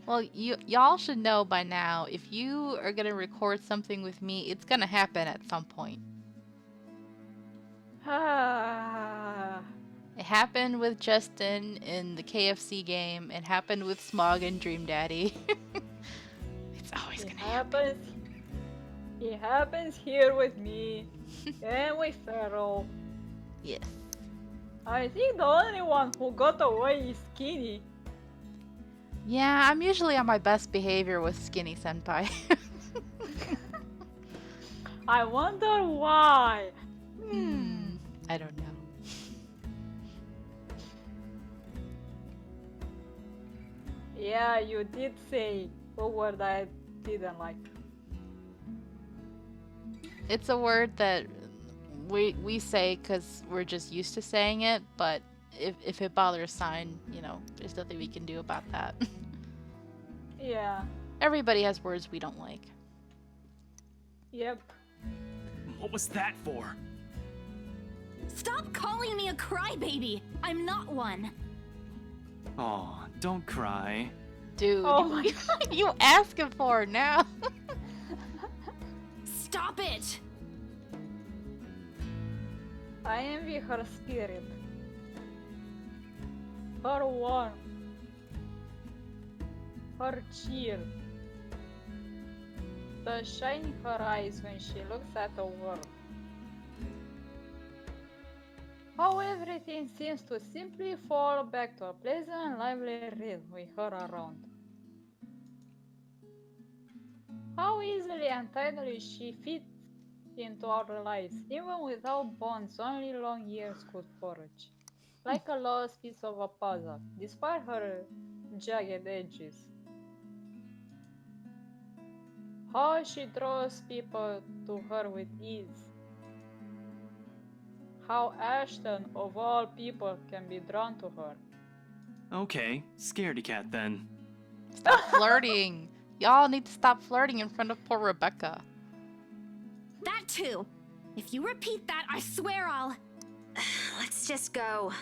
Well, y'all should know by now, if you are gonna record something with me, it's gonna happen at some point. Ah. It happened with Justin in the KFC game. It happened with Smog and Dream Daddy. It's always It gonna happen. happens. It happens here with me and with Pharaoh. Yes. I think the only one who got away is Skinny. Yeah, I'm usually on my best behavior with Skinny Senpai. I wonder why. I don't know. Yeah, you did say a word I didn't like. It's a word that we say because we're just used to saying it, but if it bothers Sign, you know, there's nothing we can do about that. Yeah. Everybody has words we don't like. Yep. What was that for? Stop calling me a crybaby! I'm not one. Aw, don't cry. Dude, Oh my you asking for it now. Stop it! I envy her spirit. Her warmth. Her chill. The shine in her eyes when she looks at the world. How everything seems to simply fall back to a pleasant and lively rhythm with her around. How easily and tidily she fits into our lives, even without bonds only long years could forge. Like a lost piece of a puzzle, despite her jagged edges. How she draws people to her with ease. How Ashton, of all people, can be drawn to her. Okay, scaredy cat then. Stop flirting. Y'all need to stop flirting in front of poor Rebecca. That too. If you repeat that, I swear I'll... Let's just go.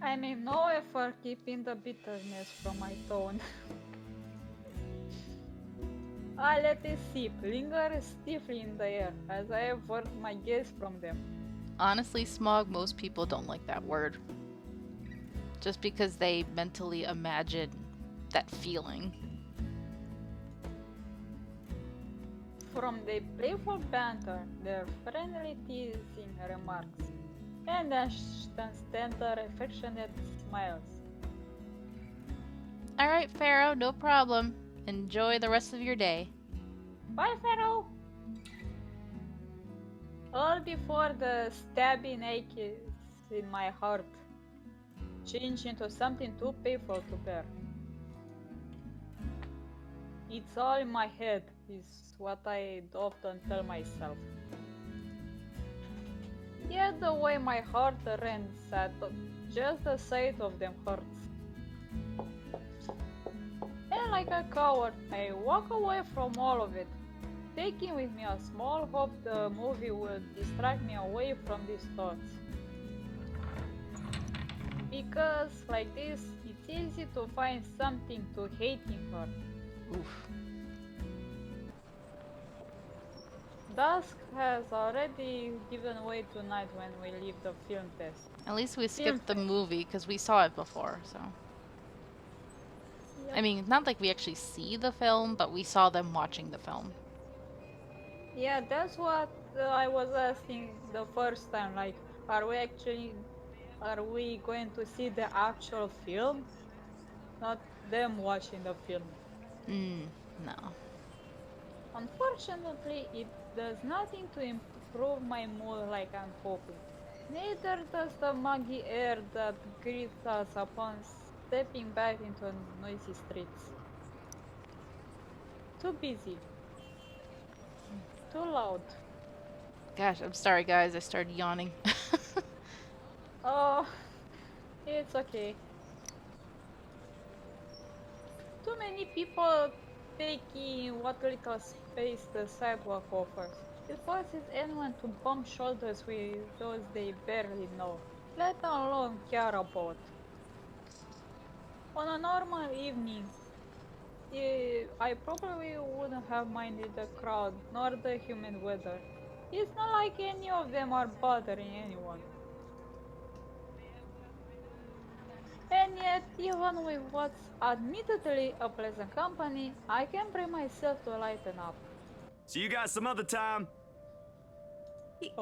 I make no effort keeping the bitterness from my tone. I let it sip, linger stiffly in the air as I avert my gaze from them. Honestly, Smog, most people don't like that word. Just because they mentally imagine that feeling. From their playful banter, their friendly teasing remarks, and Ashton's tender, affectionate smiles. Alright, Pharaoh, no problem. Enjoy the rest of your day. Bye, Pharaoh! All before the stabbing aches in my heart change into something too painful to bear. It's all in my head, is what I often tell myself. Yet the way my heart rends at just the sight of them hurts. And like a coward, I walk away from all of it, taking with me a small hope the movie will distract me away from these thoughts. Because, like this, it's easy to find something to hate in her. Oof. Dusk has already given way to night when we leave the film test. At least we skipped the movie because we saw it before, so. I mean, not like we actually see the film, but we saw them watching the film. Yeah, that's what I was asking the first time. Like, are we going to see the actual film? Not them watching the film. No. Unfortunately, it does nothing to improve my mood like I'm hoping. Neither does the muggy air that greets us upon stepping back into noisy streets. Too busy. Too loud. Gosh, I'm sorry, guys. I started yawning. Oh, it's okay. Too many people taking what little space the sidewalk offers. It forces anyone to bump shoulders with those they barely know, let alone care about. On a normal evening, I probably wouldn't have minded the crowd nor the humid weather. It's not like any of them are bothering anyone. And yet, even with what's admittedly a pleasant company, I can bring myself to lighten up. See you guys some other time.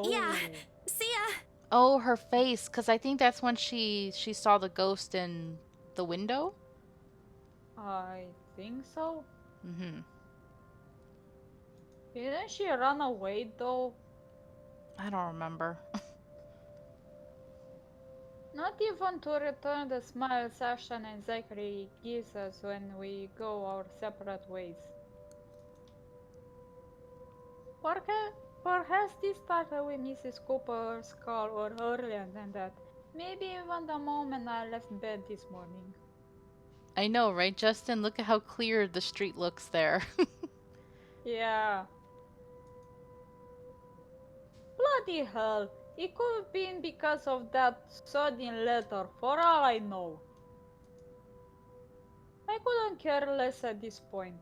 Yeah. See ya. Oh, her face, because I think that's when she saw the ghost in the window. I think so. Mm-hmm. Didn't she run away though? I don't remember. Not even to return the smiles Ashton and Zachary gives us when we go our separate ways. Perhaps this started with Mrs. Cooper's call or earlier than that. Maybe even the moment I left bed this morning. I know, right, Justin? Look at how clear the street looks there. Yeah. Bloody hell. It could have been because of that sodden letter, for all I know. I couldn't care less at this point.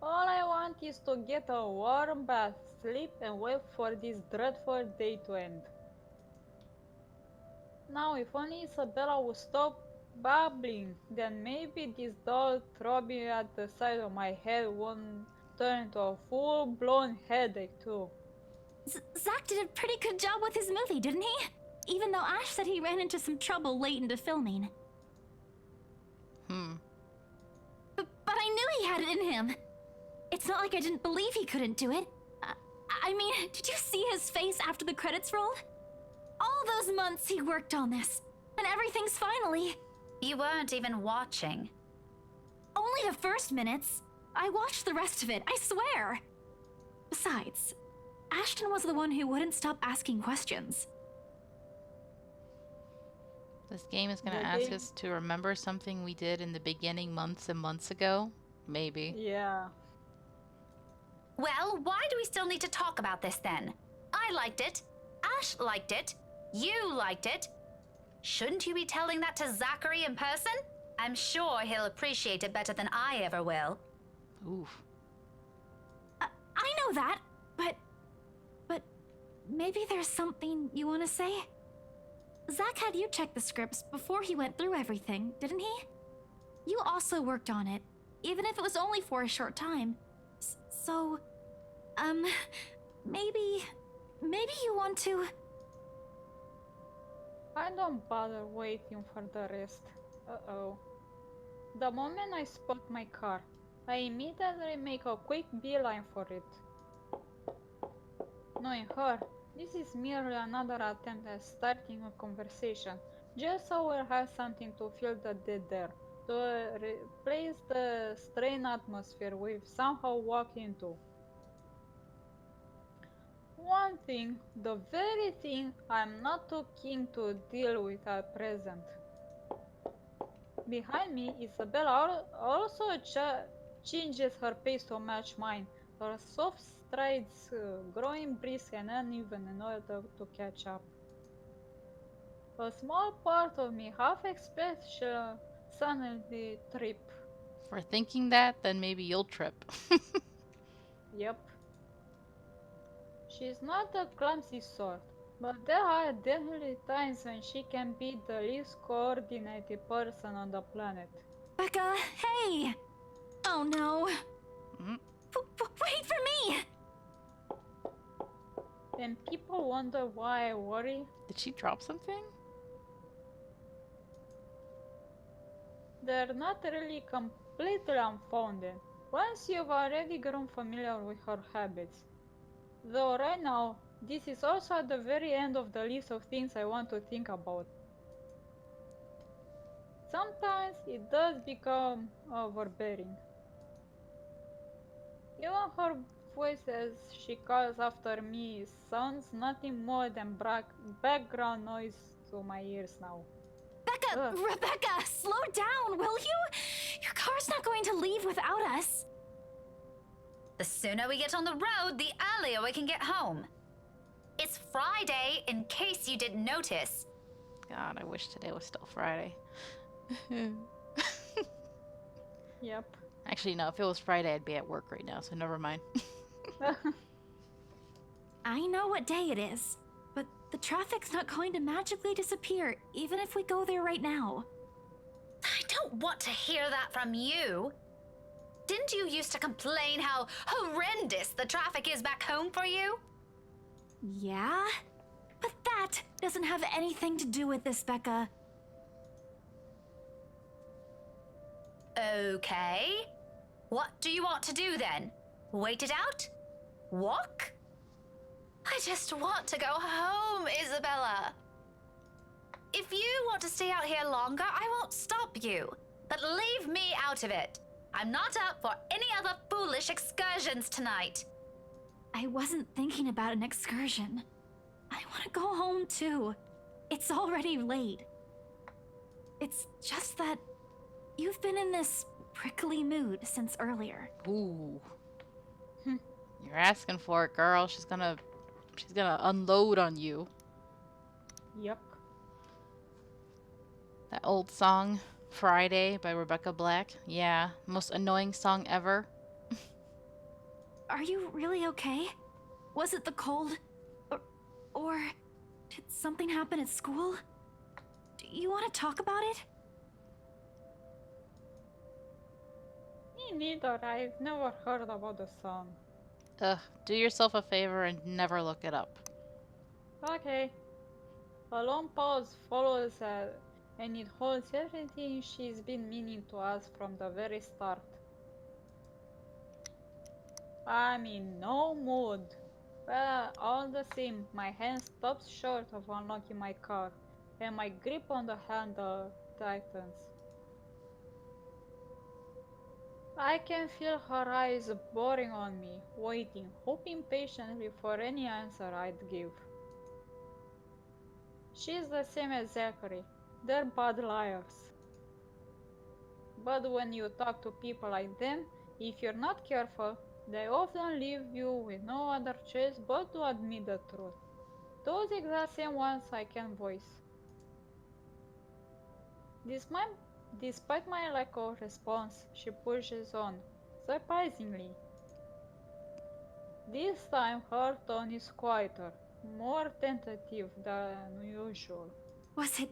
All I want is to get a warm bath, sleep, and wait for this dreadful day to end. Now, if only Isabella would stop babbling, then maybe this dull throbbing at the side of my head won't turn into a full-blown headache too. Zach did a pretty good job with his movie, didn't he? Even though Ash said he ran into some trouble late into filming. But I knew he had it in him. It's not like I didn't believe he couldn't do it. I mean, did you see his face after the credits rolled? All those months he worked on this, and everything's finally... You weren't even watching. Only the first minutes. I watched the rest of it, I swear. Besides, Ashton was the one who wouldn't stop asking questions. This game is going to ask us to remember something we did in the beginning months and months ago? Maybe. Yeah. Well, why do we still need to talk about this then? I liked it. Ash liked it. You liked it. Shouldn't you be telling that to Zachary in person? I'm sure he'll appreciate it better than I ever will. Oof. I know that, but maybe there's something you want to say? Zach had you check the scripts before he went through everything, didn't he? You also worked on it, even if it was only for a short time. So, maybe you want to... I don't bother waiting for the rest. Uh-oh. The moment I spot my car, I immediately make a quick beeline for it. Knowing her, this is merely another attempt at starting a conversation, just so we'll have something to fill the dead air, to replace the strained atmosphere we've somehow walked into. One thing, the very thing I'm not too keen to deal with at present. Behind me, Isabella also changes her pace to match mine, her soft strides growing brisk and uneven in order to catch up. A small part of me half expects she'll suddenly trip. If we're thinking that, then maybe you'll trip. Yep. She's not the clumsy sort. But there are definitely times when she can be the least coordinated person on the planet. Becca, hey! Oh no. Mm. Wait for me! Then people wonder why I worry. Did she drop something? They're not really completely unfounded once you've already grown familiar with her habits. Though right now, this is also at the very end of the list of things I want to think about. Sometimes it does become overbearing. Even her voice as she calls after me sounds nothing more than background noise to my ears now. Becca! Ugh. Rebecca! Slow down, will you? Your car's not going to leave without us. The sooner we get on the road, the earlier we can get home. It's Friday, in case you didn't notice. God, I wish today was still Friday. Yep. Actually, no, if it was Friday, I'd be at work right now, so never mind. I know what day it is, but the traffic's not going to magically disappear, even if we go there right now. I don't want to hear that from you. Didn't you used to complain how horrendous the traffic is back home for you? Yeah? But that doesn't have anything to do with this, Becca. Okay. What do you want to do then? Wait it out? Walk? I just want to go home, Isabella. If you want to stay out here longer, I won't stop you. But leave me out of it. I'm not up for any other foolish excursions tonight. I wasn't thinking about an excursion. I want to go home too. It's already late. It's just that you've been in this prickly mood since earlier. Ooh. You're asking for it, girl. She's gonna unload on you. Yep. That old song, Friday by Rebecca Black. Yeah, most annoying song ever. Are you really okay? Was it the cold? Or did something happen at school? Do you want to talk about it? Me neither. I've never heard about the song. Ugh, do yourself a favor and never look it up. Okay. A long pause follows and it holds everything she's been meaning to us from the very start. I'm in no mood. But all the same, my hand stops short of unlocking my car, and my grip on the handle tightens. I can feel her eyes boring on me, waiting, hoping patiently for any answer I'd give. She's the same as Zachary. They're bad liars. But when you talk to people like them, if you're not careful, they often leave you with no other choice but to admit the truth. Those exact same ones I can voice. Despite my lack of response, she pushes on, surprisingly. This time her tone is quieter, more tentative than usual. Was it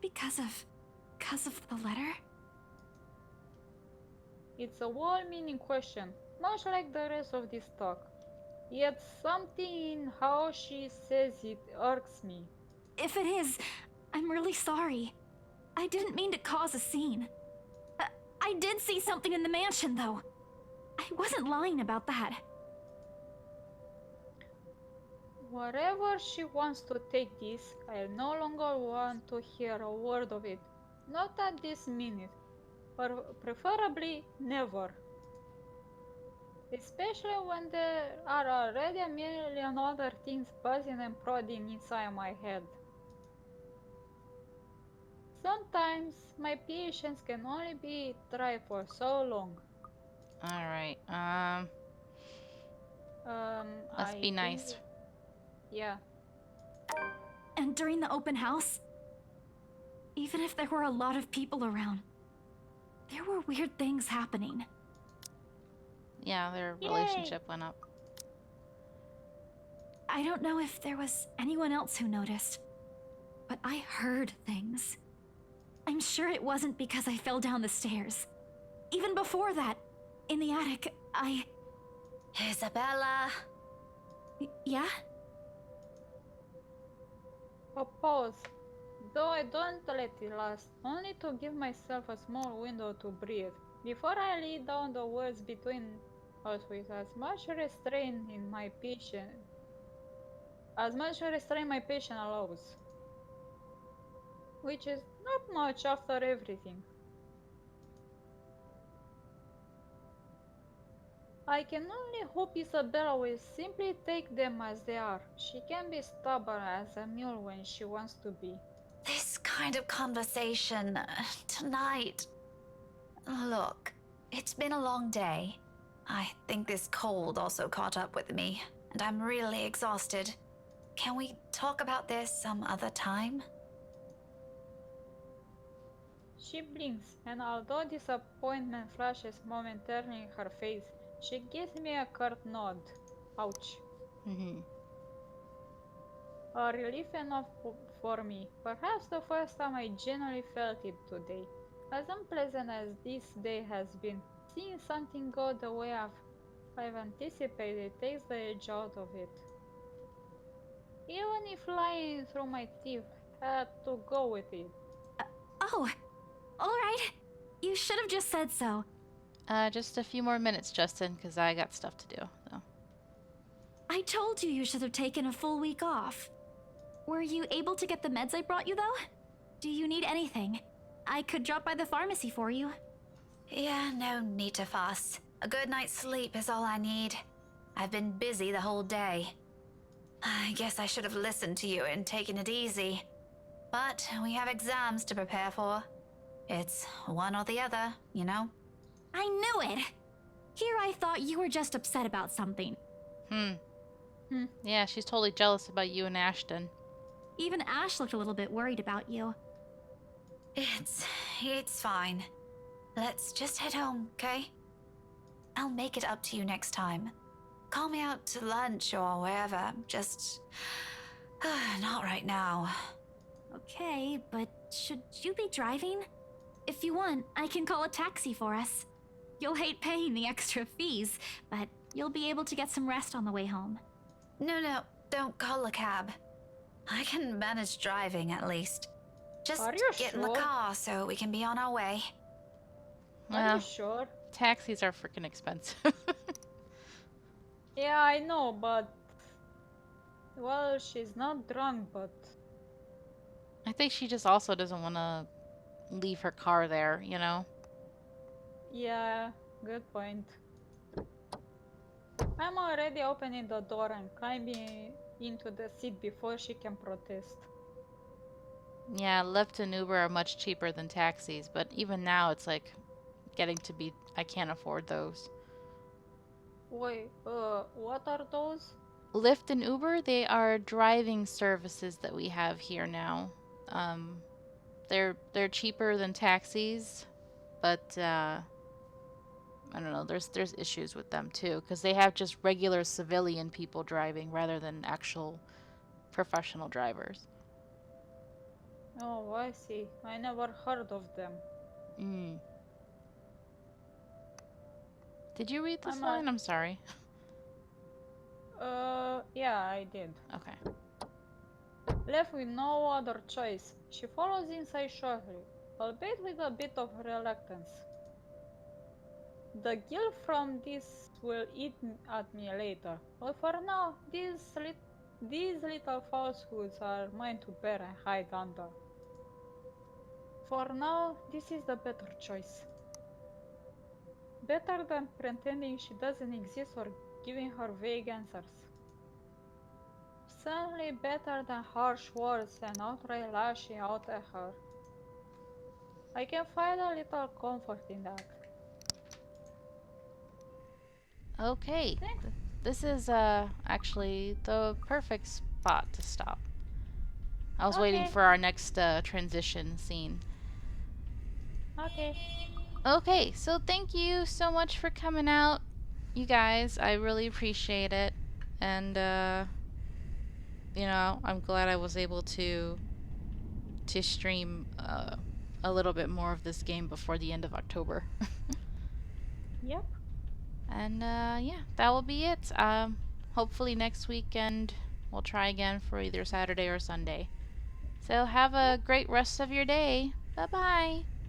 because of the letter? It's a well-meaning question, much like the rest of this talk. Yet something in how she says it irks me. If it is, I'm really sorry. I didn't mean to cause a scene. I did see something in the mansion, though. I wasn't lying about that. Wherever she wants to take this, I no longer want to hear a word of it. Not at this minute. Preferably never. Especially when there are already a million other things buzzing and prodding inside my head. Sometimes my patience can only be tried for so long. Alright, let's I be nice. think- Yeah. And during the open house, even if there were a lot of people around, there were weird things happening. Yeah, their relationship went up. I don't know if there was anyone else who noticed, but I heard things. I'm sure it wasn't because I fell down the stairs. Even before that, in the attic, Isabella! Yeah? A pause. Though I don't let it last, only to give myself a small window to breathe, before I lay down the words between us with as much restraint my patience allows. Which is not much after everything. I can only hope Isabella will simply take them as they are. She can be stubborn as a mule when she wants to be. This kind of conversation tonight. Look, it's been a long day. I think this cold also caught up with me, and I'm really exhausted. Can we talk about this some other time? She blinks, and although disappointment flashes momentarily in her face, she gives me a curt nod. Ouch. A relief enough for me. Perhaps the first time I genuinely felt it today. As unpleasant as this day has been, seeing something go the way I've anticipated takes the edge out of it. Even if lying through my teeth had to go with it. Oh, alright. You should have just said so. Just a few more minutes, Justin, because I got stuff to do. So. I told you should have taken a full week off. Were you able to get the meds I brought you, though? Do you need anything? I could drop by the pharmacy for you. Yeah, no need to fuss. A good night's sleep is all I need. I've been busy the whole day. I guess I should have listened to you and taken it easy. But we have exams to prepare for. It's one or the other, you know? I knew it! Here I thought you were just upset about something. Yeah, she's totally jealous about you and Ashton. Even Ash looked a little bit worried about you. It's fine. Let's just head home, okay? I'll make it up to you next time. Call me out to lunch or wherever, just... not right now. Okay, but should you be driving? If you want, I can call a taxi for us. You'll hate paying the extra fees, but you'll be able to get some rest on the way home. No, don't call a cab. I can manage driving at least. Just Are you get in the sure? car so we can be on our way. Are Well, you sure? taxis are freaking expensive. Yeah, I know, but... Well, she's not drunk, but... I think she just also doesn't want to leave her car there, you know? Yeah, good point. I'm already opening the door and climbing into the seat before she can protest. Yeah, Lyft and Uber are much cheaper than taxis, but even now it's like getting to be... I can't afford those. Wait, what are those? Lyft and Uber, they are driving services that we have here now. They're cheaper than taxis, but I don't know. There's issues with them too, because they have just regular civilian people driving rather than actual professional drivers. Oh, I see. I never heard of them. Did you read this I'm line? I'm sorry. Yeah, I did. Okay. Left with no other choice, she follows inside shortly, albeit with a bit of reluctance. The guilt from this will eat at me later, but for now, these little falsehoods are mine to bear and hide under. For now, this is the better choice. Better than pretending she doesn't exist or giving her vague answers. Certainly better than harsh words and outright lashing out at her. I can find a little comfort in that. Okay. This is actually the perfect spot to stop. I was waiting Okay. for our next transition scene. Okay. Okay, so thank you so much for coming out, you guys. I really appreciate it. And you know, I'm glad I was able to stream a little bit more of this game before the end of October. Yep. And yeah, that will be it. Hopefully next weekend we'll try again for either Saturday or Sunday. So have a great rest of your day. Bye bye.